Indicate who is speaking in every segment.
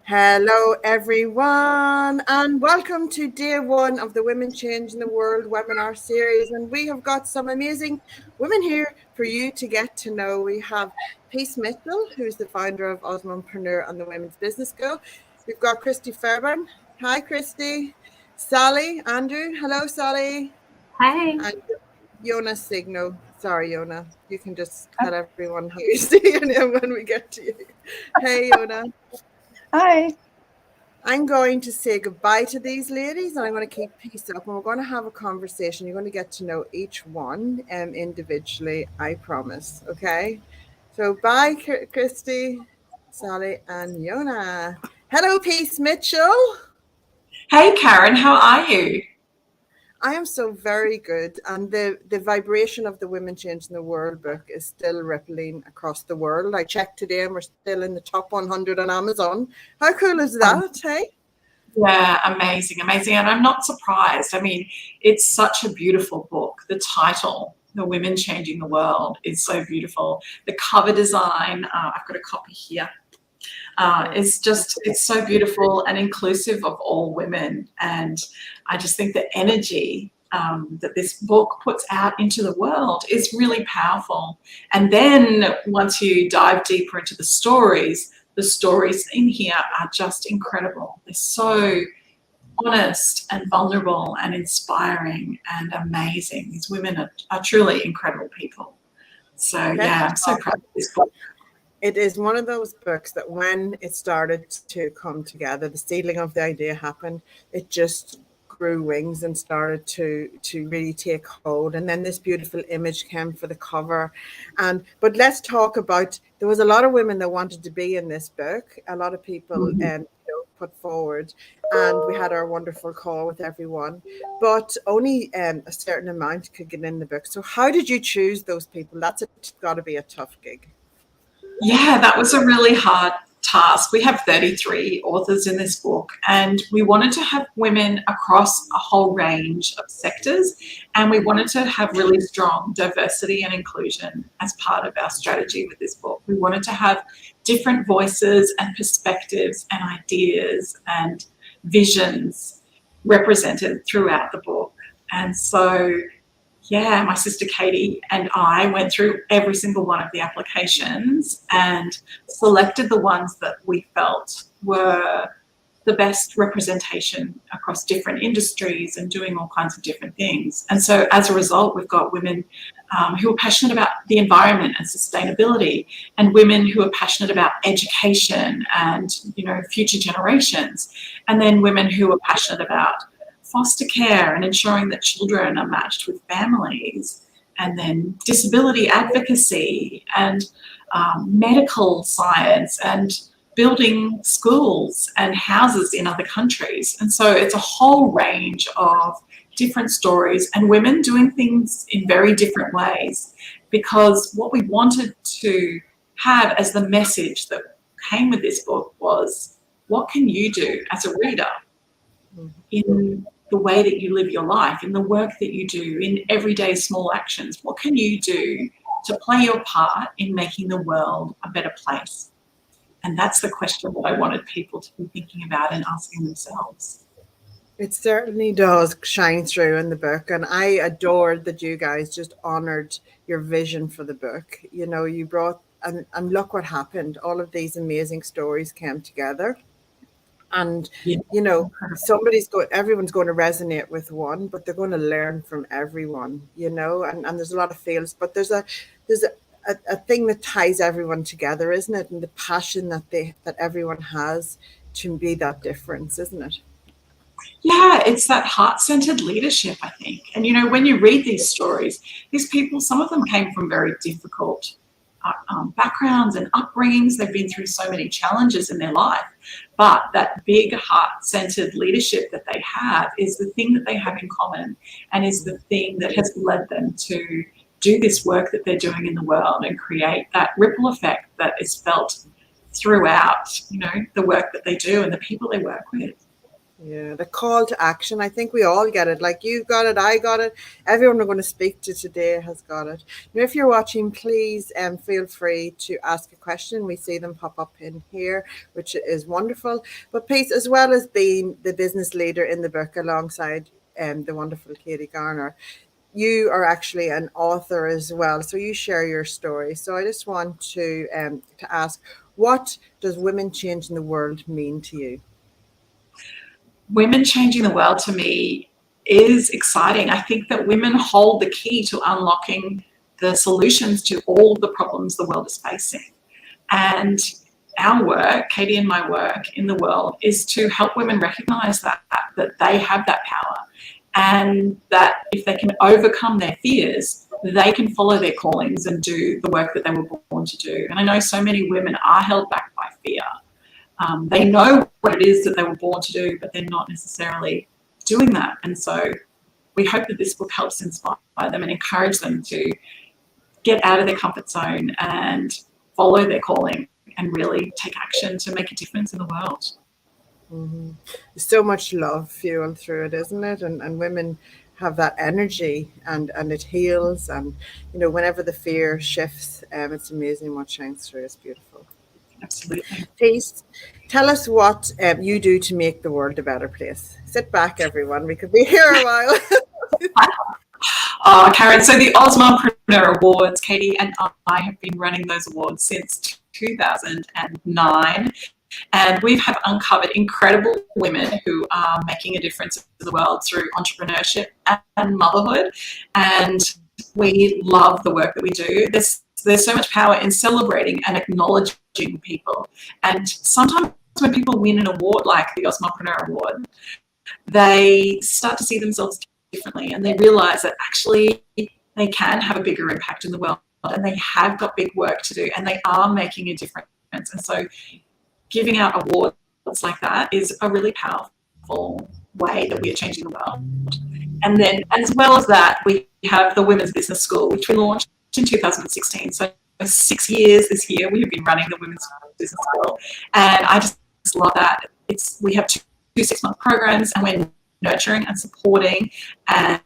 Speaker 1: Hello, everyone, and welcome to day one of the Women Changing the World webinar series. And we have got some amazing women here for you to get to know. We have Peace Mitchell, who's the founder of Osmompreneur and the Women's Business School. We've got Kristy Fairbairn. Hi, Kristy. Sally, Andrew. Hello, Sally.
Speaker 2: Hi.
Speaker 1: And Yonas Signo. Sorry, Yona. You can just tell everyone how you say your name when we get to you. Hey, Yona.
Speaker 3: Hi.
Speaker 1: I'm going to say goodbye to these ladies and I'm going to keep peace up and we're going to have a conversation. You're going to get to know each one individually, I promise. Okay. So bye, Kristy, Sally, and Yona. Hello, Peace Mitchell.
Speaker 4: Hey, Karen, how are you?
Speaker 1: I am so very good. And the vibration of the Women Changing the World book is still rippling across the world. I checked today and we're still in the top 100 on Amazon. How cool is that, hey?
Speaker 4: Yeah, amazing. And I'm not surprised. I mean, it's such a beautiful book. The title, The Women Changing the World, is so beautiful. The cover design, I've got a copy here. It's so beautiful and inclusive of all women. And I just think the energy that this book puts out into the world is really powerful. And then once you dive deeper into the stories in here are just incredible. They're so honest and vulnerable and inspiring and amazing. These women are truly incredible people. So yeah, I'm so proud of this book.
Speaker 1: It is one of those books that when it started to come together, the seedling of the idea happened, it just grew wings and started to really take hold. And then this beautiful image came for the cover. But let's talk about, there was a lot of women that wanted to be in this book. A lot of people put forward, and we had our wonderful call with everyone, but only a certain amount could get in the book. So how did you choose those people? That's got to be a tough gig.
Speaker 4: Yeah, that was a really hard task. We have 33 authors in this book, and we wanted to have women across a whole range of sectors, and we wanted to have really strong diversity and inclusion as part of our strategy with this book. We wanted to have different voices and perspectives and ideas and visions represented throughout the book. And so yeah, my sister Katy and I went through every single one of the applications and selected the ones that we felt were the best representation across different industries and doing all kinds of different things. And so as a result, we've got women who are passionate about the environment and sustainability, and women who are passionate about education and, future generations, and then women who are passionate about foster care and ensuring that children are matched with families, and then disability advocacy and medical science and building schools and houses in other countries. And so it's a whole range of different stories and women doing things in very different ways, because what we wanted to have as the message that came with this book was, what can you do as a reader in the way that you live your life, in the work that you do, in everyday small actions? What can you do to play your part in making the world a better place? And that's the question that I wanted people to be thinking about and asking themselves.
Speaker 1: It certainly does shine through in the book. And I adored that you guys just honored your vision for the book. You brought, and look what happened. All of these amazing stories came together. And, everyone's going to resonate with one, but they're going to learn from everyone, and there's a lot of feels, but there's a thing that ties everyone together, isn't it? And the passion that everyone has to be that difference, isn't it?
Speaker 4: Yeah, it's that heart-centered leadership, I think. And, when you read these stories, these people, some of them came from very difficult backgrounds and upbringings. They've been through so many challenges in their life, but that big heart-centered leadership that they have is the thing that they have in common, and is the thing that has led them to do this work that they're doing in the world and create that ripple effect that is felt throughout, the work that they do and the people they work with.
Speaker 1: Yeah, the call to action. I think we all get it. Like you got it, I got it. Everyone we're going to speak to today has got it. Now, if you're watching, please feel free to ask a question. We see them pop up in here, which is wonderful. But please, as well as being the business leader in the book alongside the wonderful Katy Garner, you are actually an author as well. So you share your story. So I just want to ask, what does women changing the world mean to you?
Speaker 4: Women changing the world to me is exciting. I think that women hold the key to unlocking the solutions to all the problems the world is facing. And our work, Katy and my work in the world, is to help women recognize that they have that power, and that if they can overcome their fears, they can follow their callings and do the work that they were born to do. And I know so many women are held back by fear. They know what it is that they were born to do, but they're not necessarily doing that. And so we hope that this book helps inspire them and encourage them to get out of their comfort zone and follow their calling and really take action to make a difference in the world.
Speaker 1: Mm-hmm. There's so much love fueled through it, isn't it? And women have that energy, and it heals. And, you know, whenever the fear shifts, it's amazing what shines through. It's beautiful.
Speaker 4: Absolutely.
Speaker 1: Please tell us what you do to make the world a better place. Sit back, everyone. We could be here a while.
Speaker 4: Karen, so the Mompreneur Awards, Katy and I have been running those awards since 2009. And we have uncovered incredible women who are making a difference in the world through entrepreneurship and motherhood. And we love the work that we do. There's so much power in celebrating and acknowledging people. And sometimes when people win an award like the Mompreneur Award, they start to see themselves differently, and they realize that actually they can have a bigger impact in the world, and they have got big work to do, and they are making a difference. And so giving out awards like that is a really powerful way that we are changing the world. And then, as well as that, we have the Women's Business School, which we launched in 2016. So 6 years this year we have been running the Women's Business School, and I just love that. We have two 6-month programs, and we're nurturing and supporting and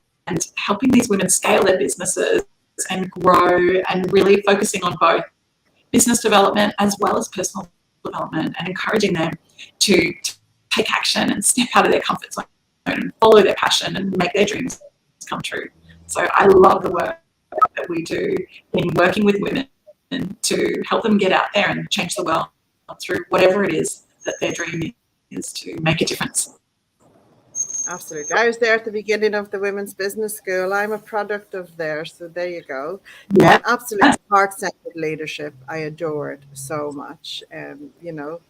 Speaker 4: helping these women scale their businesses and grow, and really focusing on both business development as well as personal development, and encouraging them to take action and step out of their comfort zone and follow their passion and make their dreams come true. So I love the work that we do in working with women to help them get out there and change the world through whatever it is that their dream is to make a difference.
Speaker 1: Absolutely. I was there at the beginning of the Women's Business School. I'm a product of there, so there you go.
Speaker 4: Yeah.
Speaker 1: Absolute heart-centered leadership. I adore it so much. You know,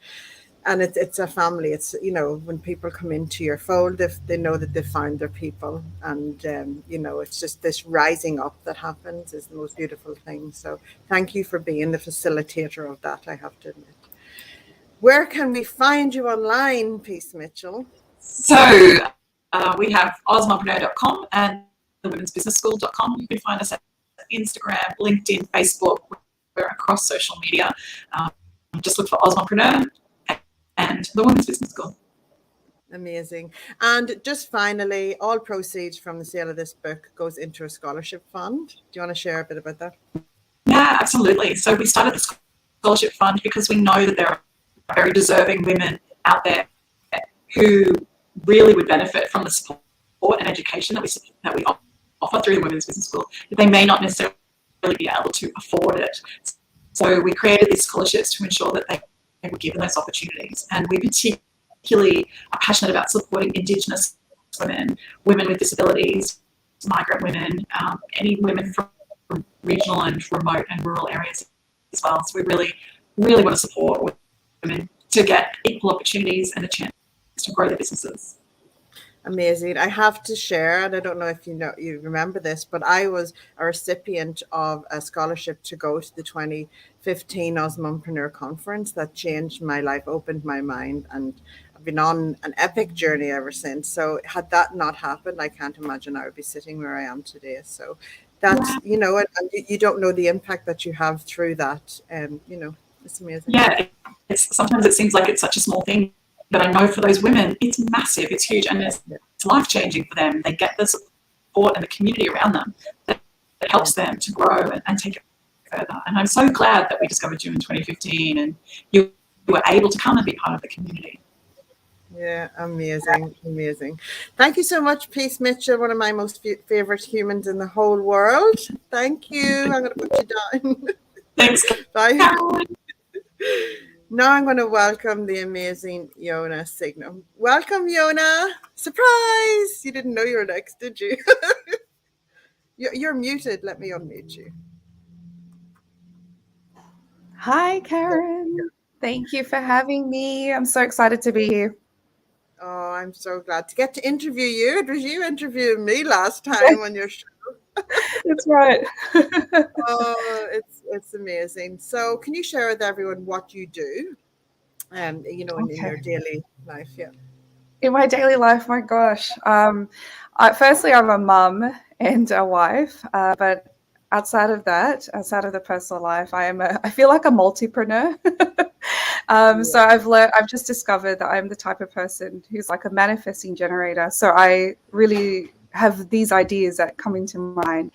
Speaker 1: and it's a family. It's, you know, when people come into your fold, they know that they found their people, and you know, it's just this rising up that happens is the most beautiful thing. So thank you for being the facilitator of that, I have to admit. Where can we find you online, Peace Mitchell?
Speaker 4: So we have osmompreneur.com and thewomensbusinessschool.com. You can find us at Instagram, LinkedIn, Facebook. We're across social media. Just look for Osmompreneur and the Women's Business School.
Speaker 1: Amazing. And just finally, all proceeds from the sale of this book goes into a scholarship fund. Do you want to share a bit about that?
Speaker 4: Yeah, absolutely. So we started the scholarship fund because we know that there are very deserving women out there who really would benefit from the support and education that we offer through the Women's Business School, but they may not necessarily be able to afford it. So we created these scholarships to ensure that they were given those opportunities. And we particularly are passionate about supporting Indigenous women, women with disabilities, migrant women, any women from regional and remote and rural areas as well. So we really, really want to support women to get equal opportunities and a chance to grow their businesses.
Speaker 1: Amazing. I have to share, and I don't know if you remember this, but I was a recipient of a scholarship to go to the 2015 Osmompreneur conference that changed my life, opened my mind, and I've been on an epic journey ever since. So had that not happened, I can't imagine I would be sitting where I am today. So that's, you know, and you don't know the impact that you have through that. You know, it's amazing.
Speaker 4: Yeah, sometimes it seems like it's such a small thing, But I know for those women, it's massive, it's huge, and it's life-changing for them. They get the support and the community around them that helps them to grow and take it further. And I'm so glad that we discovered you in 2015 and you were able to come and be part of the community.
Speaker 1: Yeah, amazing. Thank you so much, Peace Mitchell, one of my most favorite humans in the whole world. Thank you. I'm going to put you down.
Speaker 4: Thanks.
Speaker 1: Bye.
Speaker 4: Karen.
Speaker 1: Now I'm going to welcome the amazing Yona Signo. Welcome, Yona. Surprise! You didn't know you were next, did you? You're muted. Let me unmute you.
Speaker 2: Hi, Karen. Thank you for having me. I'm so excited to be here.
Speaker 1: Oh, I'm so glad to get to interview you. It was you interviewing me last time on your show.
Speaker 2: That's right.
Speaker 1: Oh, it's amazing. So can you share with everyone what you do? In your daily life, yeah.
Speaker 2: In my daily life, my gosh. Firstly, I'm a mum and a wife, but outside of the personal life, I feel like a multipreneur. So I've just discovered that I'm the type of person who's like a manifesting generator. So I really have these ideas that come into mind,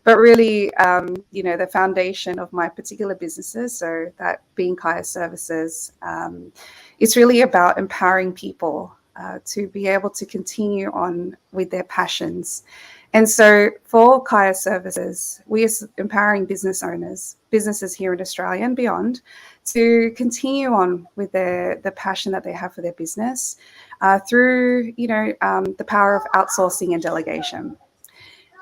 Speaker 2: but really, the foundation of my particular businesses, so that being Kaya Services, it's really about empowering people to be able to continue on with their passions. And so for Kaya Services, we are empowering business owners, businesses here in Australia and beyond, to continue on with the passion that they have for their business through, the power of outsourcing and delegation.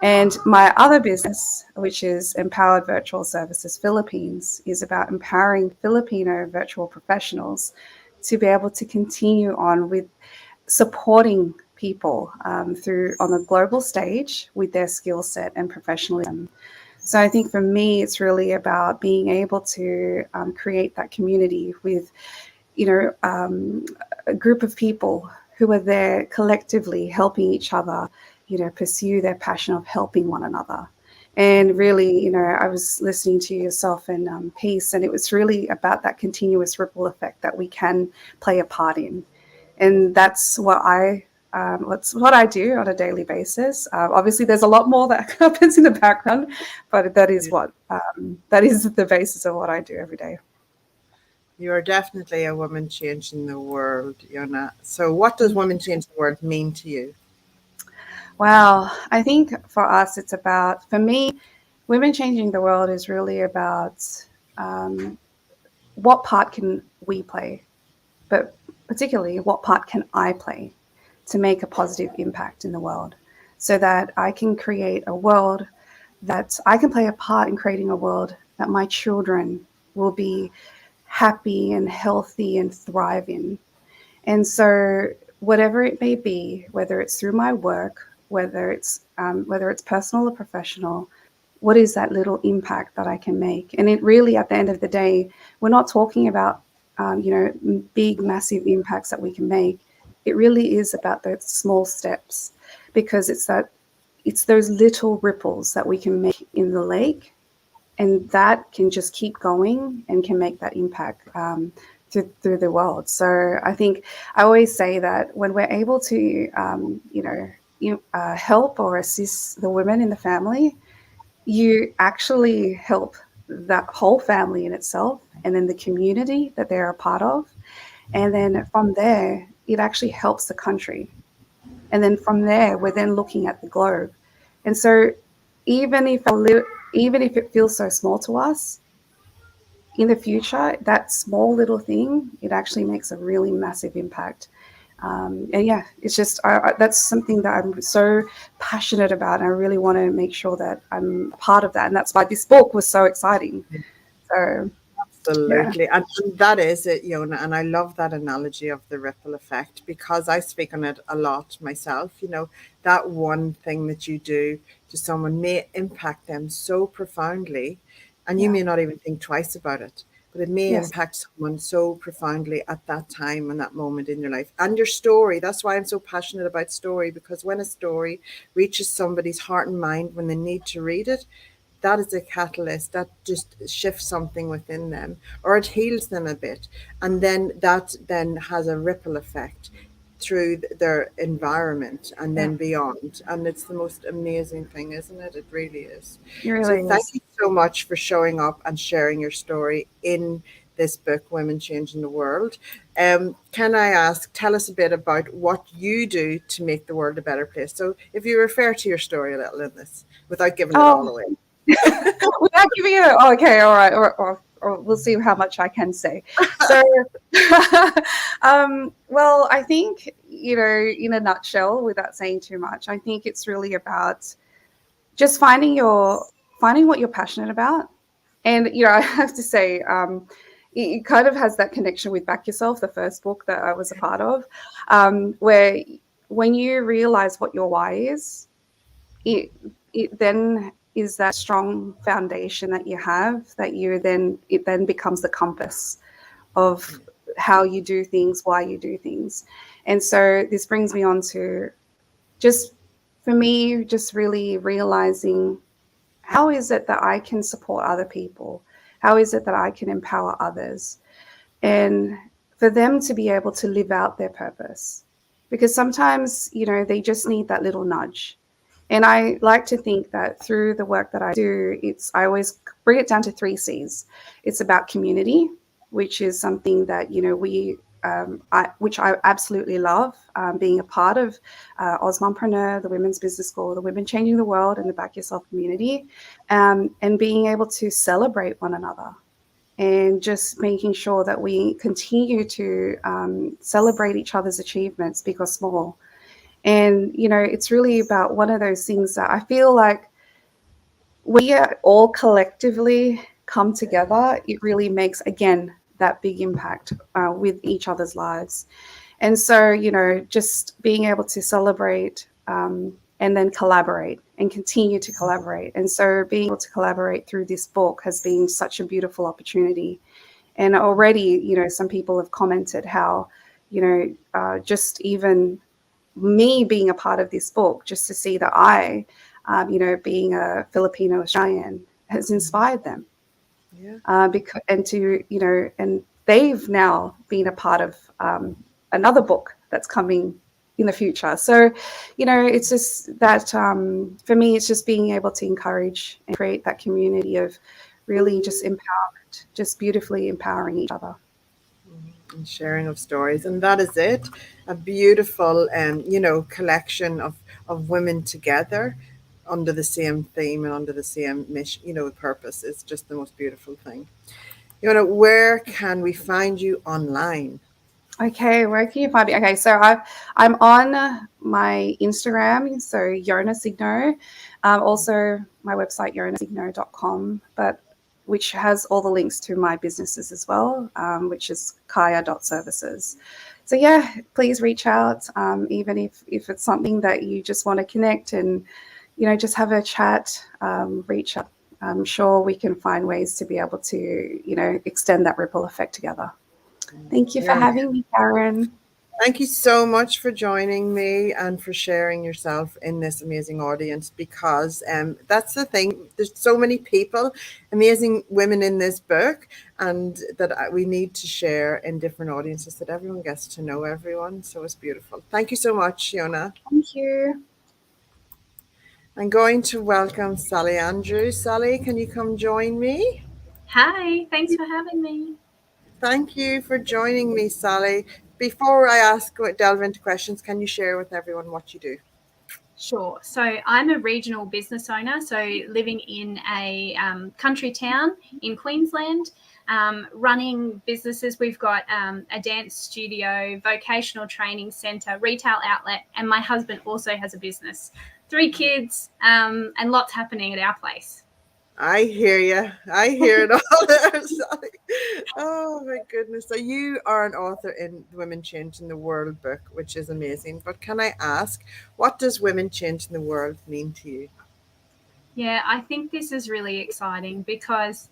Speaker 2: And my other business, which is Empowered Virtual Services Philippines, is about empowering Filipino virtual professionals to be able to continue on with supporting people through on a global stage with their skill set and professionalism. So I think for me, it's really about being able to create that community with, a group of people who are there collectively helping each other, pursue their passion of helping one another. And really, I was listening to yourself and Peace, and it was really about that continuous ripple effect that we can play a part in. And that's what I do on a daily basis. Obviously, there's a lot more that happens in the background, but that is that is the basis of what I do every day.
Speaker 1: You are definitely a woman changing the world, Yona. So what does woman change the world mean to you?
Speaker 2: Wow. I think for us, for me, women changing the world is really about what part can we play, but particularly what part can I play to make a positive impact in the world so that I can create a world that I can play a part in creating a world that my children will be happy and healthy and thrive in. And so whatever it may be, whether it's through my work, whether it's personal or professional, what is that little impact that I can make? And it really, at the end of the day, we're not talking about big, massive impacts that we can make. It really is about those small steps, because it's those little ripples that we can make in the lake, and that can just keep going and can make that impact through the world. So I think I always say that when we're able to, help or assist the women in the family, you actually help that whole family in itself, and then the community that they're a part of. And then from there, it actually helps the country. And then from there, we're then looking at the globe. And so even if it feels so small to us, in the future, that small little thing, it actually makes a really massive impact. And yeah, it's just that's something that I'm so passionate about, and I really want to make sure that I'm part of that. And that's why this book was so exciting. So
Speaker 1: absolutely, yeah. And that is it, Yona. And I love that analogy of the ripple effect, because I speak on it a lot myself. That one thing that you do to someone may impact them so profoundly, and you may not even think twice about it, but it may impact someone so profoundly at that time and that moment in your life. And your story, that's why I'm so passionate about story, because when a story reaches somebody's heart and mind when they need to read it, that is a catalyst that just shifts something within them, or it heals them a bit, and then that then has a ripple effect through their environment and then beyond. And it's the most amazing thing, isn't it? It really is.
Speaker 2: It
Speaker 1: So
Speaker 2: really
Speaker 1: thank
Speaker 2: is.
Speaker 1: you so much for showing up and sharing your story in this book, Women Changing the World. Can I ask, tell us a bit about what you do to make the world a better place? So if you refer to your story a little in this, without giving it all away.
Speaker 2: Without giving it, okay, all right, or we'll see how much I can say. So, well, I think, in a nutshell, without saying too much, I think it's really about just finding what you're passionate about. And, I have to say, it kind of has that connection with Back Yourself, the first book that I was a part of, where when you realize what your why is, it then is that strong foundation that you have, that it then becomes the compass of how you do things, why you do things. And so this brings me on to, just for me, just really realizing, how is it that I can support other people? How is it that I can empower others? And for them to be able to live out their purpose. Because sometimes, they just need that little nudge. And I like to think that through the work that I do, I always bring it down to 3 C's. It's about community, which is something that, which I absolutely love, being a part of Osmompreneur, the Women's Business School, the Women Changing the World, and the Back Yourself community, and being able to celebrate one another, and just making sure that we continue to celebrate each other's achievements, big or small. And, it's really about one of those things that I feel like we all collectively come together, it really makes, again, that big impact with each other's lives. And so, just being able to celebrate and then collaborate and continue to collaborate. And so being able to collaborate through this book has been such a beautiful opportunity. And already, some people have commented how, just even me being a part of this book, just to see that I, being a Filipino Australian, has inspired them.
Speaker 1: Yeah.
Speaker 2: And they've now been a part of another book that's coming in the future. So, it's just that for me, it's just being able to encourage and create that community of really just empowerment, just beautifully empowering each other.
Speaker 1: And sharing of stories, and that is it, a beautiful collection of women together under the same theme and under the same mission, purpose. It's just the most beautiful thing. Where can we find you online?
Speaker 2: Okay, where can you find me? Okay, so I'm on my Instagram, so Yona Signo, also my website yonasigno.com, which has all the links to my businesses as well, which is kaya.services. So yeah, please reach out, even if it's something that you just want to connect and, just have a chat, reach out. I'm sure we can find ways to be able to, extend that ripple effect together. Thank you for having me, Karen.
Speaker 1: Thank you so much for joining me and for sharing yourself in this amazing audience, because that's the thing. There's so many people, amazing women in this book, and that we need to share in different audiences, that everyone gets to know everyone. So it's beautiful. Thank you so much, Yona.
Speaker 2: Thank you.
Speaker 1: I'm going to welcome Sally Andrews. Sally, can you come join me?
Speaker 3: Hi, thanks for having me.
Speaker 1: Thank you for joining me, Sally. Before I delve into questions, can you share with everyone what you do?
Speaker 3: Sure. So I'm a regional business owner, so living in a country town in Queensland, running businesses. We've got a dance studio, vocational training centre, retail outlet, and my husband also has a business. 3 kids, and lots happening at our place.
Speaker 1: I hear you. I hear it all there, Sally. Oh my goodness. So you are an author in the Women Changing the World book, which is amazing. But can I ask, what does Women Changing the World mean to you?
Speaker 3: Yeah, I think this is really exciting because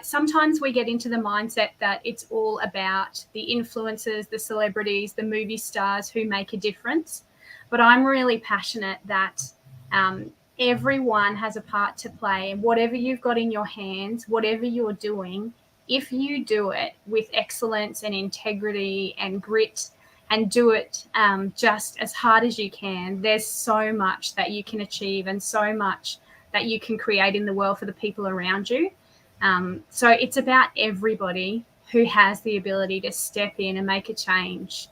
Speaker 3: sometimes we get into the mindset that it's all about the influencers, the celebrities, the movie stars who make a difference. But I'm really passionate that everyone has a part to play, and whatever you've got in your hands, whatever you're doing, if you do it with excellence and integrity and grit and do it just as hard as you can, there's so much that you can achieve and so much that you can create in the world for the people around you. So it's about everybody who has the ability to step in and make a change.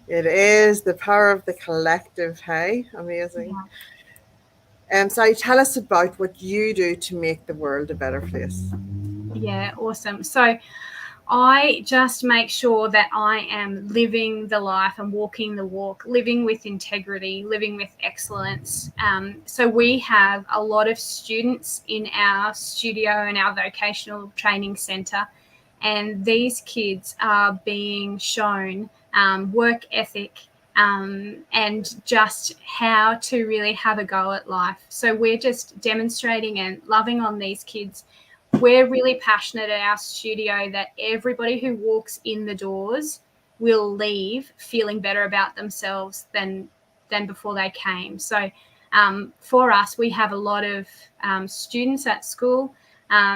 Speaker 1: It is the power of the collective. Hey, amazing. So tell us about what you do to make the world a better place.
Speaker 3: Yeah, awesome. So I just make sure that I am living the life and walking the walk, living with integrity, living with excellence. So we have a lot of students in our studio and our vocational training centre, and these kids are being shown work ethic and just how to really have a go at life. So we're just demonstrating and loving on these kids. We're really passionate at our studio that everybody who walks in the doors will leave feeling better about themselves than before they came. So for us, we have a lot of students at school.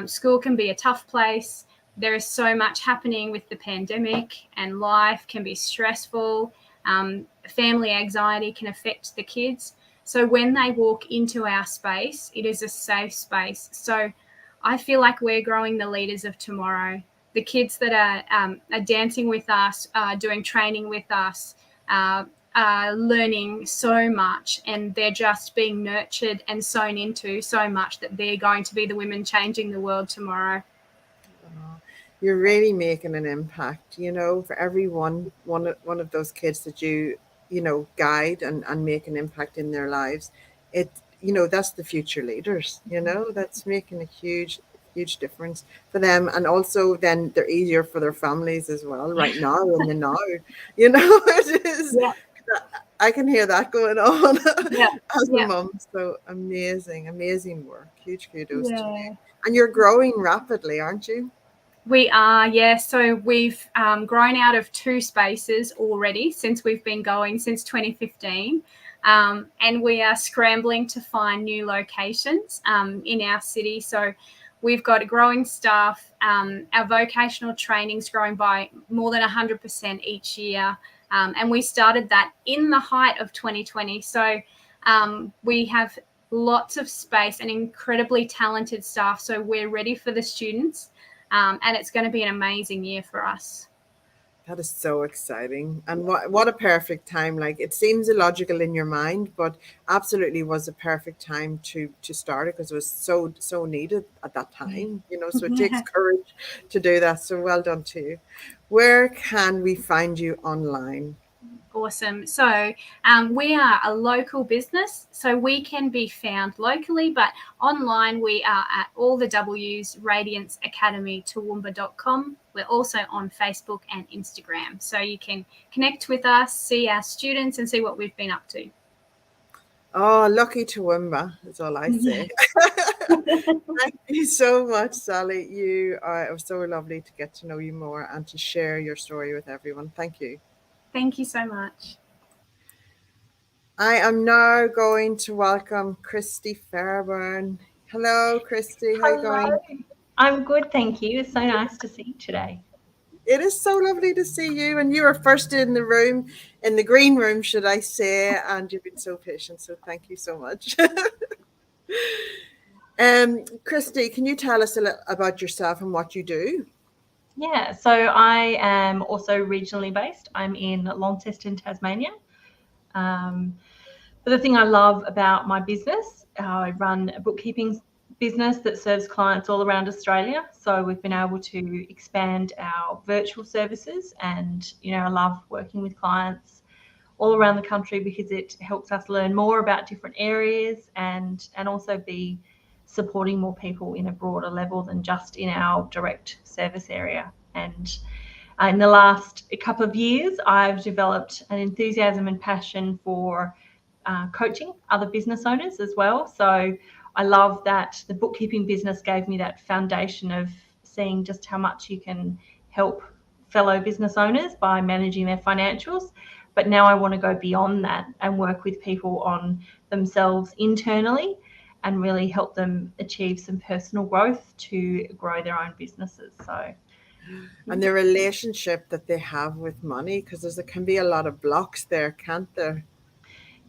Speaker 3: School can be a tough place. There is so much happening with the pandemic, and life can be stressful. Family anxiety can affect the kids. So when they walk into our space, it is a safe space. So I feel like we're growing the leaders of tomorrow. The kids that are dancing with us, doing training with us, are learning so much, and they're just being nurtured and sown into so much that they're going to be the women changing the world tomorrow.
Speaker 1: You're really making an impact, for every one of those kids that you guide and make an impact in their lives. That's the future leaders, that's making a huge difference for them. And also then they're easier for their families as well right now in the now, it is.
Speaker 3: Yeah.
Speaker 1: I can hear that going on as a
Speaker 3: Yeah.
Speaker 1: mum. So amazing work. Huge kudos to you.
Speaker 3: Yeah.
Speaker 1: And you're growing rapidly, aren't you?
Speaker 3: We are, yeah. So we've grown out of 2 spaces already since we've been going since 2015. And we are scrambling to find new locations in our city. So we've got a growing staff. Our vocational training's growing by more than 100% each year. And we started that in the height of 2020. So we have lots of space and incredibly talented staff. So we're ready for the students. And it's going to be an amazing year for us.
Speaker 1: That is so exciting. And what a perfect time. Like, it seems illogical in your mind, but absolutely was a perfect time to start it, because it was so needed at that time, so it takes courage to do that. So well done to you. Where can we find you online?
Speaker 3: Awesome. So we are a local business, so we can be found locally, but online we are at all the W's, radianceacademy.toowoomba.com. We're also on Facebook and Instagram, so you can connect with us, see our students, and see what we've been up to.
Speaker 1: Oh, lucky Toowoomba is all I say. Thank you so much, Sally. It was so lovely to get to know you more and to share your story with everyone. Thank you.
Speaker 3: Thank you so much.
Speaker 1: I am now going to welcome Kristy Fairbairn. Hello, Kristy. How are you going?
Speaker 5: I'm good, thank you. It's so nice to see you today.
Speaker 1: It is so lovely to see you. And you were first in the room, in the green room, should I say, and you've been so patient. So thank you so much. Kristy, can you tell us a little about yourself and what you do?
Speaker 5: Yeah, so I am also regionally based. I'm in Launceston, Tasmania. But the thing I love about my business, I run a bookkeeping business that serves clients all around Australia. So we've been able to expand our virtual services, and I love working with clients all around the country because it helps us learn more about different areas and also be supporting more people in a broader level than just in our direct service area. And in the last couple of years, I've developed an enthusiasm and passion for coaching other business owners as well. So I love that the bookkeeping business gave me that foundation of seeing just how much you can help fellow business owners by managing their financials. But now I want to go beyond that and work with people on themselves internally and really help them achieve some personal growth to grow their own businesses. So,
Speaker 1: and the relationship that they have with money, because there can be a lot of blocks there, can't there?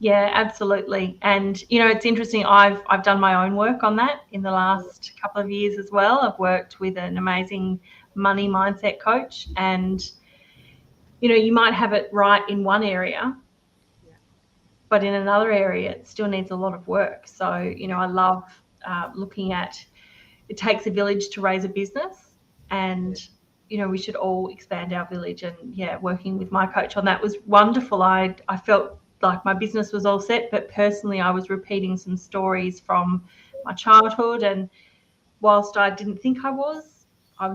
Speaker 5: yeah, absolutely. And, you know, it's interesting. I've done my own work on that in the last couple of years as well. I've worked with an amazing money mindset coach, and, you know, you might have it right in one area, but in another area, it still needs a lot of work. So, you know, I love looking at, it takes a village to raise a business, and, you know, we should all expand our village. And yeah, working with my coach on that was wonderful. I felt like my business was all set, but personally I was repeating some stories from my childhood, and whilst I didn't think I was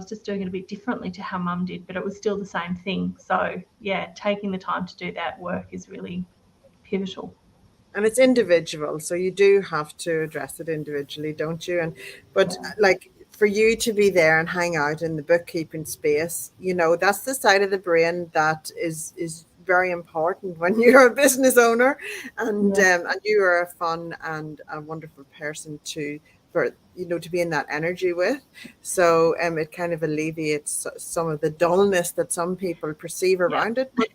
Speaker 5: just doing it a bit differently to how mum did, but it was still the same thing. So yeah, taking the time to do that work is really pivotal.
Speaker 1: And it's individual, so you do have to address it individually, don't you? And but like, for you to be there and hang out in the bookkeeping space, you know, that's the side of the brain that is very important when you're a business owner, and and you are a fun and a wonderful person to, for, you know, to be in that energy with. So it kind of alleviates some of the dullness that some people perceive around it. But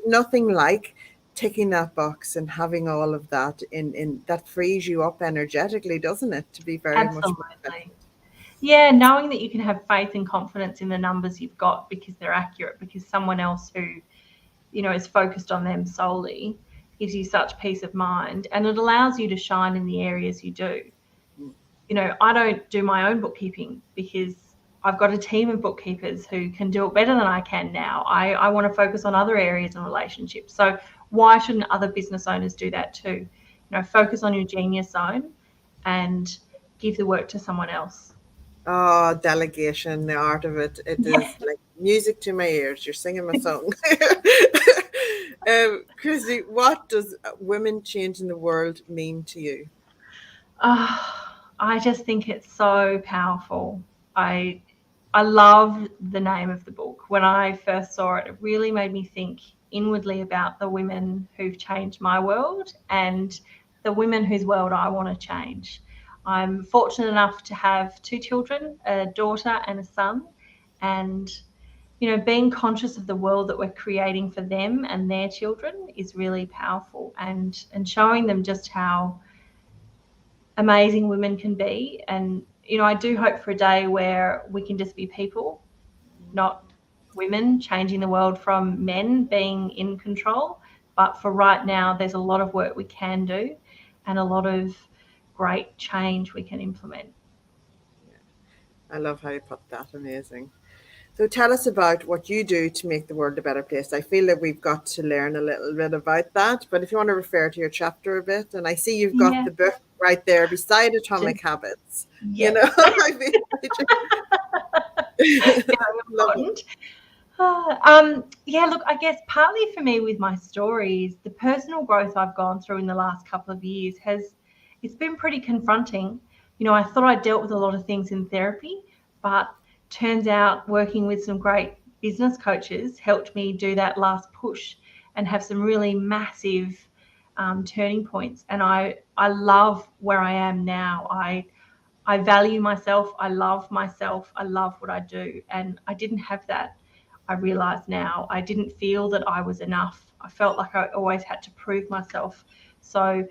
Speaker 1: nothing like ticking that box and having all of that in that frees you up energetically, doesn't it, to be very much more
Speaker 5: Absolutely. Yeah, knowing that you can have faith and confidence in the numbers you've got because they're accurate, because someone else who, you know, is focused on them solely gives you such peace of mind, and it allows you to shine in the areas you do. You know, I don't do my own bookkeeping because I've got a team of bookkeepers who can do it better than I can now. I want to focus on other areas and relationships. So why shouldn't other business owners do that too? You know, focus on your genius zone and give the work to someone else.
Speaker 1: Oh, delegation, the art of it. It is like music to my ears. You're singing my song. Christy, what does women changing the world mean to you?
Speaker 5: I just think it's so powerful. I love the name of the book. When I first saw it, it really made me think inwardly about the women who've changed my world and the women whose world I want to change. I'm fortunate enough to have 2 children, a daughter and a son, and, you know, being conscious of the world that we're creating for them and their children is really powerful, and showing them just how amazing women can be. And, you know, I do hope for a day where we can just be people, not women changing the world from men being in control. But for right now, there's a lot of work we can do and a lot of great change we can implement.
Speaker 1: I love how you put that. Amazing. So tell us about what you do to make the world a better place. I feel that we've got to learn a little bit about that, but if you want to refer to your chapter a bit, and I see you've got the book right there beside Atomic Habits. You know, I
Speaker 5: important. Yeah, look, I guess partly for me with my stories, the personal growth I've gone through in the last couple of years it's been pretty confronting. You know, I thought I dealt with a lot of things in therapy, but turns out working with some great business coaches helped me do that last push and have some really massive turning points. And I love where I am now. I value myself. I love myself. I love what I do. And I didn't have that. I realize now I didn't feel that I was enough. I felt like I always had to prove myself. So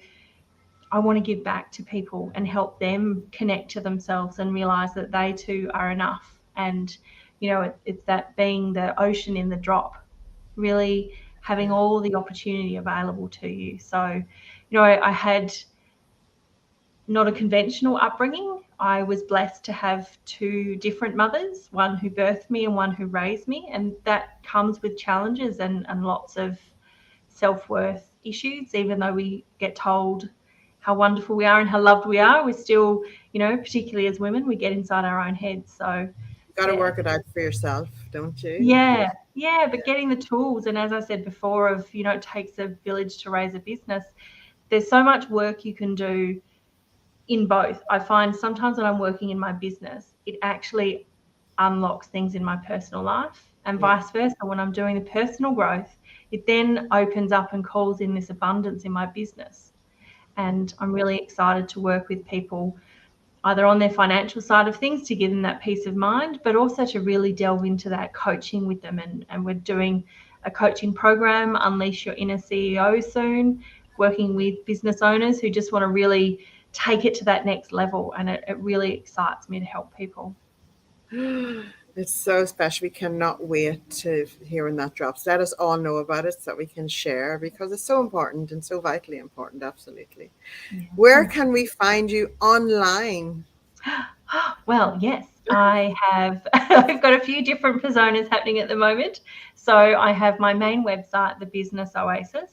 Speaker 5: I want to give back to people and help them connect to themselves and realize that they too are enough. And, you know, it's that being the ocean in the drop, really having all the opportunity available to you. So, you know, I had not a conventional upbringing. I was blessed to have 2 different mothers, one who birthed me and one who raised me. And that comes with challenges and lots of self-worth issues. Even though we get told how wonderful we are and how loved we are, we're still, you know, particularly as women, we get inside our own heads. So
Speaker 1: you got to work it out for yourself, don't you?
Speaker 5: Yeah, but getting the tools, and as I said before, of, you know, it takes a village to raise a business. There's so much work you can do in both. I find sometimes when I'm working in my business, it actually unlocks things in my personal life, and vice versa. When I'm doing the personal growth, it then opens up and calls in this abundance in my business. And I'm really excited to work with people either on their financial side of things to give them that peace of mind, but also to really delve into that coaching with them. And we're doing a coaching program, Unleash Your Inner CEO, soon, working with business owners who just want to really take it to that next level. And it really excites me to help people.
Speaker 1: It's so special. We cannot wait to hear when that drops. Let us all know about it so that we can share, because it's so important and so vitally important. Absolutely.
Speaker 5: Yeah.
Speaker 1: Where can we find you online?
Speaker 5: Well, yes, I have. I've got a few different personas happening at the moment. So I have my main website, The Business Oasis,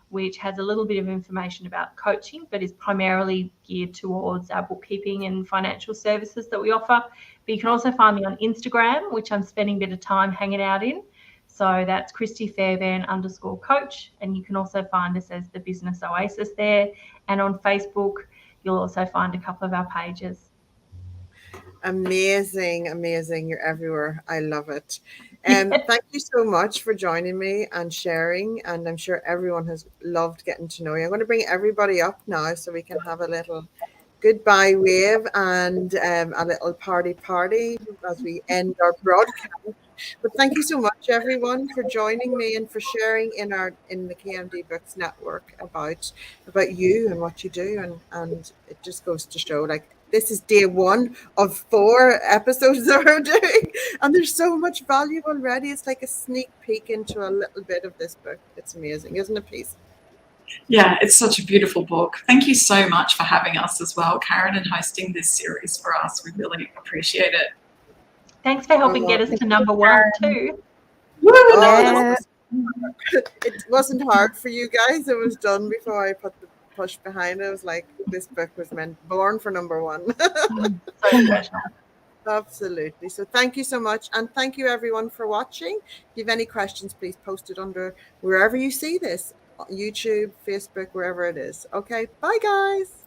Speaker 5: which has a little bit of information about coaching, but is primarily geared towards our bookkeeping and financial services that we offer. But you can also find me on Instagram, which I'm spending a bit of time hanging out in. So that's Kristy Fairbairn _coach. And you can also find us as The Business Oasis there. And on Facebook, you'll also find a couple of our pages.
Speaker 1: Amazing. You're everywhere. I love it. Thank you so much for joining me and sharing. And I'm sure everyone has loved getting to know you. I'm going to bring everybody up now so we can have a little goodbye wave and a little party as we end our broadcast. But thank you so much, everyone, for joining me and for sharing in the KMD Books Network about you and what you do. And it just goes to show, like, this is day 1 of 4 episodes that we're doing, and there's so much value already. It's like a sneak peek into a little bit of this book. It's amazing, isn't it, please?
Speaker 4: Yeah, it's such a beautiful book. Thank you so much for having us as well, Karen, and hosting this series for us. We really appreciate it.
Speaker 5: Thanks for helping get us to number 1 too.
Speaker 2: Yeah.
Speaker 1: It wasn't hard for you guys. It was done before I put the push behind it. It was like, this book was born for number 1.
Speaker 5: So special.
Speaker 1: Absolutely. So thank you so much. And thank you, everyone, for watching. If you have any questions, please post it under wherever you see this, YouTube, Facebook, wherever it is. Okay. Bye, guys.